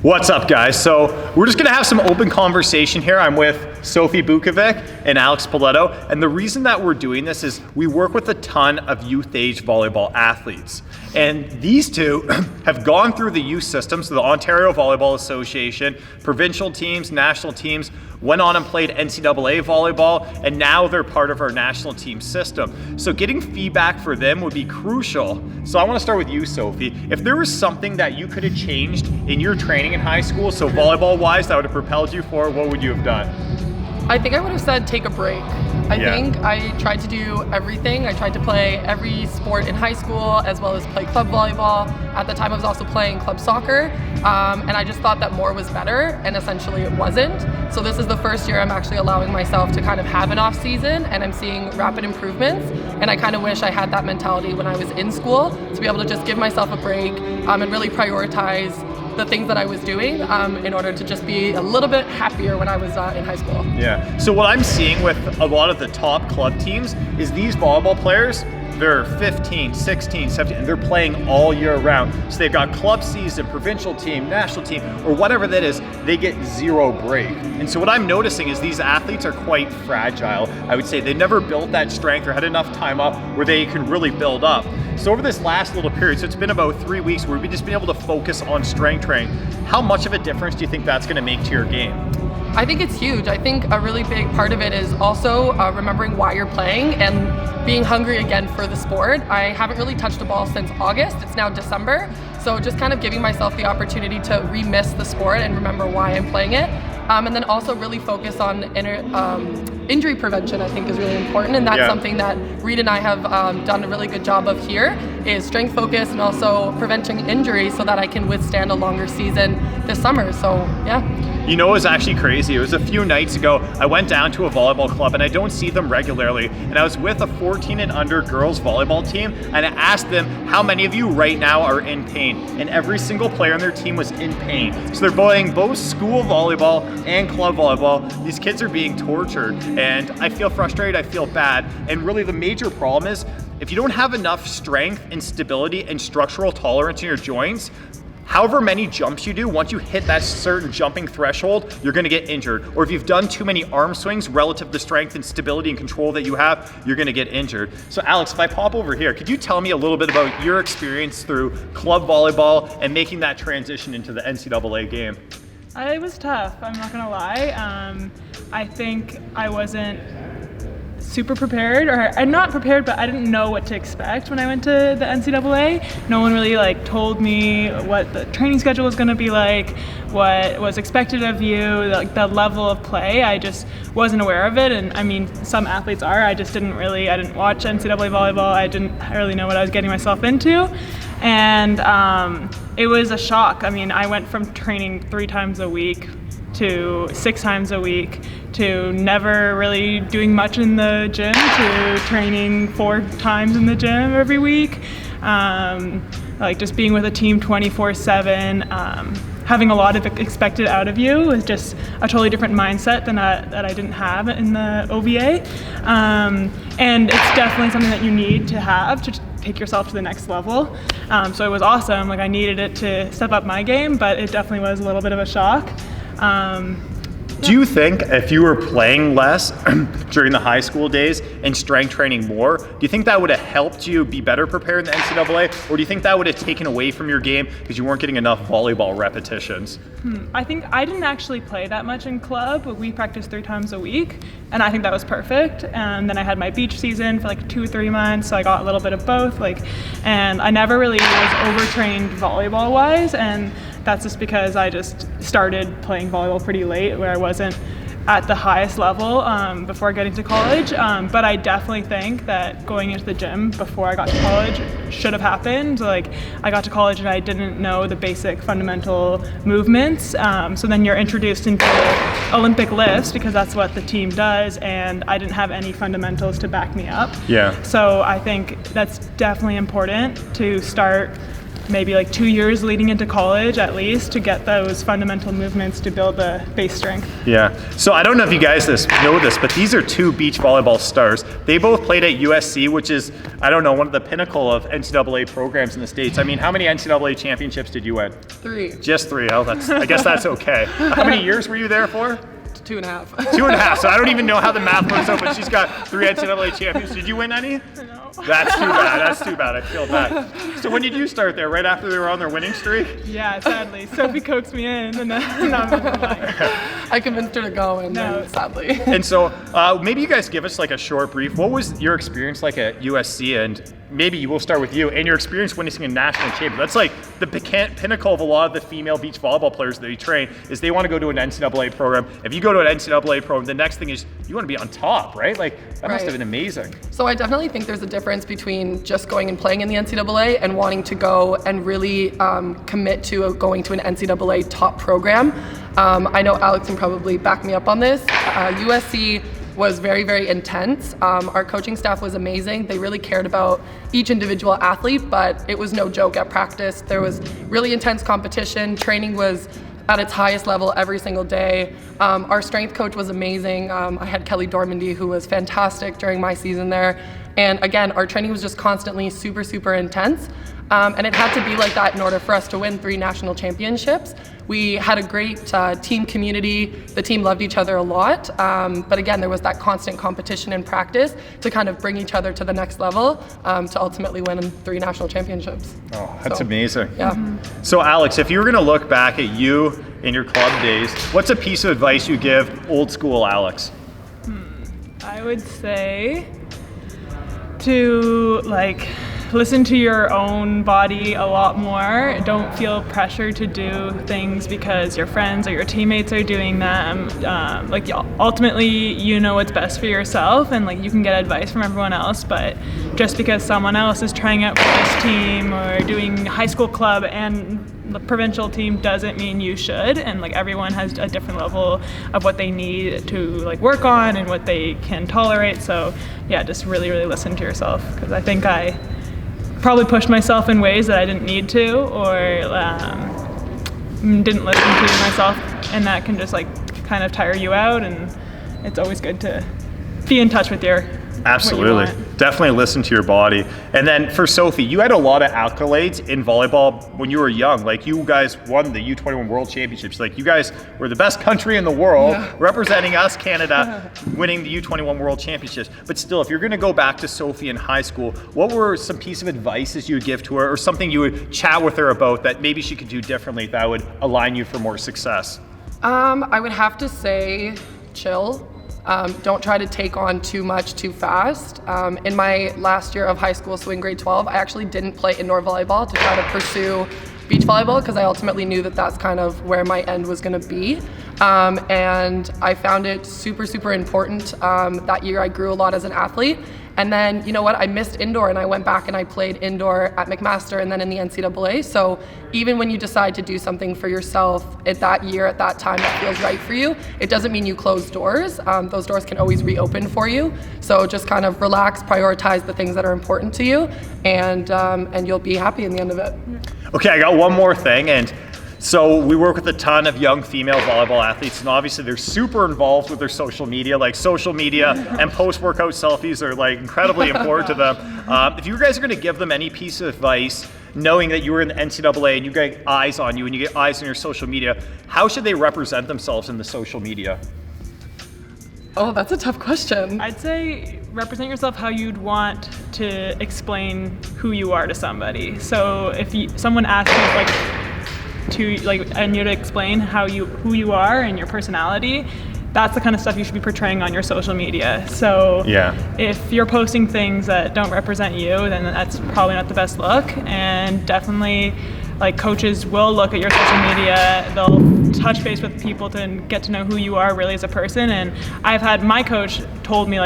What's up, guys? So we're just gonna have some open conversation here. I'm with Sophie Bukovec and Poletto, and the reason that we're doing this is we work with a ton of youth-age volleyball athletes. And these two have gone through the youth system, so the Ontario Volleyball Association, provincial teams, national teams, went on and played NCAA volleyball, and now they're part of our national team system. So getting feedback for them would be crucial. So I want to start with you, Sophie. If there was something that you could have changed in your training in high school, so volleyball-wise, that would have propelled you forward, what would you have done? I think I would have said take a break. I think I tried to do everything. I tried to play every sport in high school as well as play club volleyball. At the time I was also playing club soccer, and I just thought that more was better, and essentially it wasn't. So this is the first year I'm actually allowing myself to kind of have an off season, and I'm seeing rapid improvements, and I kind of wish I had that mentality when I was in school to be able to just give myself a break and really prioritize the things that I was doing in order to just be a little bit happier when I was in high school. Yeah, so what I'm seeing with a lot of the top club teams is these volleyball players, they're 15, 16, 17, and they're playing all year round. So they've got club season, provincial team, national team, or whatever that is, they get zero break. And so what I'm noticing is these athletes are quite fragile. I would say they never built that strength or had enough time off where they can really build up. So over this last little period, so it's been about 3 weeks where we've just been able to focus on strength training. How much of a difference do you think that's gonna make to your game? I think it's huge. I think a really big part of it is also remembering why you're playing and being hungry again for the sport. I haven't really touched a ball since August. It's now December. So just kind of giving myself the opportunity to re-miss the sport and remember why I'm playing it. And then also really focus on injury prevention, I think is really important. And that's something that Reid and I have done a really good job of here, is strength focus and also preventing injuries so that I can withstand a longer season this summer. So yeah. You know, it was actually crazy. It was a few nights ago, I went down to a volleyball club and I don't see them regularly. And I was with a 14 and under girls volleyball team, and I asked them, how many of you right now are in pain? And every single player on their team was in pain. So they're playing both school volleyball and club volleyball. These kids are being tortured, and I feel frustrated, I feel bad. And really the major problem is, if you don't have enough strength and stability and structural tolerance in your joints, however many jumps you do, once you hit that certain jumping threshold, you're gonna get injured. Or if you've done too many arm swings relative to the strength and stability and control that you have, you're gonna get injured. So Alex, if I pop over here, could you tell me a little bit about your experience through club volleyball and making that transition into the NCAA game? It was tough, I'm not gonna lie. I think I wasn't super prepared, or I'm not prepared, but I didn't know what to expect when I went to the NCAA. No one really told me what the training schedule was going to be like, what was expected of you, the level of play. I just wasn't aware of it, and I mean, some athletes are. I didn't watch NCAA volleyball. I didn't really know what I was getting myself into, and it was a shock. I mean, I went from training 3 times a week to 6 times a week, to never really doing much in the gym, to training 4 times in the gym every week, just being with a team 24/7, having a lot of expected out of you with just a totally different mindset than that I didn't have in the OVA. And it's definitely something that you need to have to take yourself to the next level. So it was awesome. I needed it to step up my game, but it definitely was a little bit of a shock. Do you think if you were playing less during the high school days and strength training more, do you think that would have helped you be better prepared in the NCAA, or do you think that would have taken away from your game because you weren't getting enough volleyball repetitions? I think I didn't actually play that much in club, but we practiced 3 times a week, and I think that was perfect. And then I had my beach season for 2 or 3 months, so I got a little bit of both. And I never really was overtrained volleyball-wise, and that's just because I just started playing volleyball pretty late, where I wasn't at the highest level before getting to college. But I definitely think that going into the gym before I got to college should have happened. I got to college and I didn't know the basic fundamental movements. So then you're introduced into Olympic lifts because that's what the team does, and I didn't have any fundamentals to back me up. Yeah. So I think that's definitely important to start maybe like 2 years leading into college at least to get those fundamental movements to build the base strength. Yeah. So I don't know if you guys know this, but these are two beach volleyball stars. They both played at USC, which is, I don't know, one of the pinnacle of NCAA programs in the States. I mean, how many NCAA championships did you win? 3. Just 3. Oh, I guess that's okay. How many years were you there for? 2.5. 2.5. So I don't even know how the math works out, but she's got 3 NCAA champions. Did you win any? No. That's too bad. That's too bad. I feel bad. So when did you start there? Right after they were on their winning streak? Yeah, sadly. Sophie coaxed me in, and then I convinced her to go, and then sadly. And so maybe you guys give us like a short brief. What was your experience like at USC? And maybe we'll start with you and your experience winning a national champion. That's like the pinnacle of a lot of the female beach volleyball players that you train is they want to go to an NCAA program. If you go to an NCAA program, the next thing is you want to be on top, right? Like that must have been amazing. So I definitely think there's a difference between just going and playing in the NCAA and wanting to go and really commit to going to an NCAA top program. I know Alex can probably back me up on this. USC was very, very intense. Our coaching staff was amazing. They really cared about each individual athlete, but it was no joke at practice. There was really intense competition. Training was at its highest level every single day. Our strength coach was amazing. I had Kelly Dormandy, who was fantastic during my season there. And again, our training was just constantly super, super intense. And it had to be like that in order for us to win 3 national championships. We had a great team community. The team loved each other a lot. But again, there was that constant competition in practice to kind of bring each other to the next level to ultimately win 3 national championships. Oh, that's amazing. Yeah. So Alex, if you were going to look back at you in your club days, what's a piece of advice you give old school Alex? I would say to listen to your own body a lot more. Don't feel pressure to do things because your friends or your teammates are doing them. Ultimately, you know what's best for yourself, and you can get advice from everyone else, but just because someone else is trying out for this team or doing high school club and the provincial team doesn't mean you should, and everyone has a different level of what they need to work on and what they can tolerate. So yeah, just really, really listen to yourself, because I think I probably pushed myself in ways that I didn't need to, or didn't listen to myself, and that can just kind of tire you out. And it's always good to be in touch with your Absolutely. Definitely listen to your body. And then for Sophie, you had a lot of accolades in volleyball when you were young. You guys won the U21 World Championships. You guys were the best country in the world, representing us, Canada, winning the U21 World Championships. But still, if you're going to go back to Sophie in high school, what were some piece of advice you would give to her, or something you would chat with her about that maybe she could do differently that would align you for more success? I would have to say chill. Don't try to take on too much too fast. In my last year of high school, so in grade 12, I actually didn't play indoor volleyball to try to pursue beach volleyball, because I ultimately knew that that's kind of where my end was going to be. And I found it super, super important. That year I grew a lot as an athlete. And then, you know what, I missed indoor, and I went back and I played indoor at McMaster and then in the NCAA. So even when you decide to do something for yourself at that year, at that time that feels right for you, it doesn't mean you close doors. Those doors can always reopen for you. So just kind of relax, prioritize the things that are important to you, and you'll be happy in the end of it. Okay, I got one more thing. And so we work with a ton of young female volleyball athletes, and obviously they're super involved with their social media. Social media and post-workout selfies are incredibly important to them. If you guys are going to give them any piece of advice, knowing that you were in the NCAA and you get eyes on you and you get eyes on your social media, how should they represent themselves in the social media? Oh, that's a tough question. I'd say represent yourself how you'd want to explain who you are to somebody. So if someone asks you and you to explain who you are and your personality, that's the kind of stuff you should be portraying on your social media. So if you're posting things that don't represent you, then that's probably not the best look. And definitely, coaches will look at your social media. They'll touch base with people to get to know who you are really as a person. And I've had my coach told me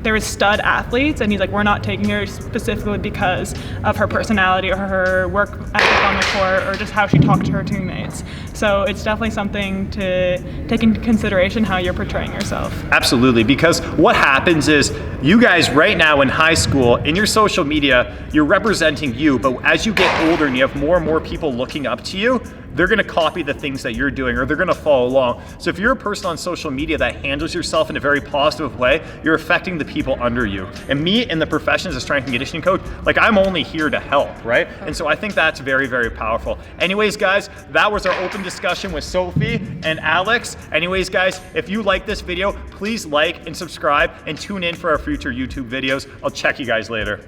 there was stud athletes, and he's like, we're not taking her specifically because of her personality or her work ethic on the court or just how she talked to her teammates. So it's definitely something to take into consideration how you're portraying yourself. Absolutely, because what happens is you guys right now in high school, in your social media, you're representing you, but as you get older and you have more and more people looking up to you, they're gonna copy the things that you're doing, or they're gonna follow along. So if you're a person on social media that handles yourself in a very positive way, you're affecting the people under you. And me in the profession as a strength and conditioning coach, like I'm only here to help, right? And so I think that's very, very powerful. Anyways, guys, that was our open discussion with Sophie and Alex. Anyways, guys, if you like this video, please like and subscribe and tune in for our future YouTube videos. I'll check you guys later.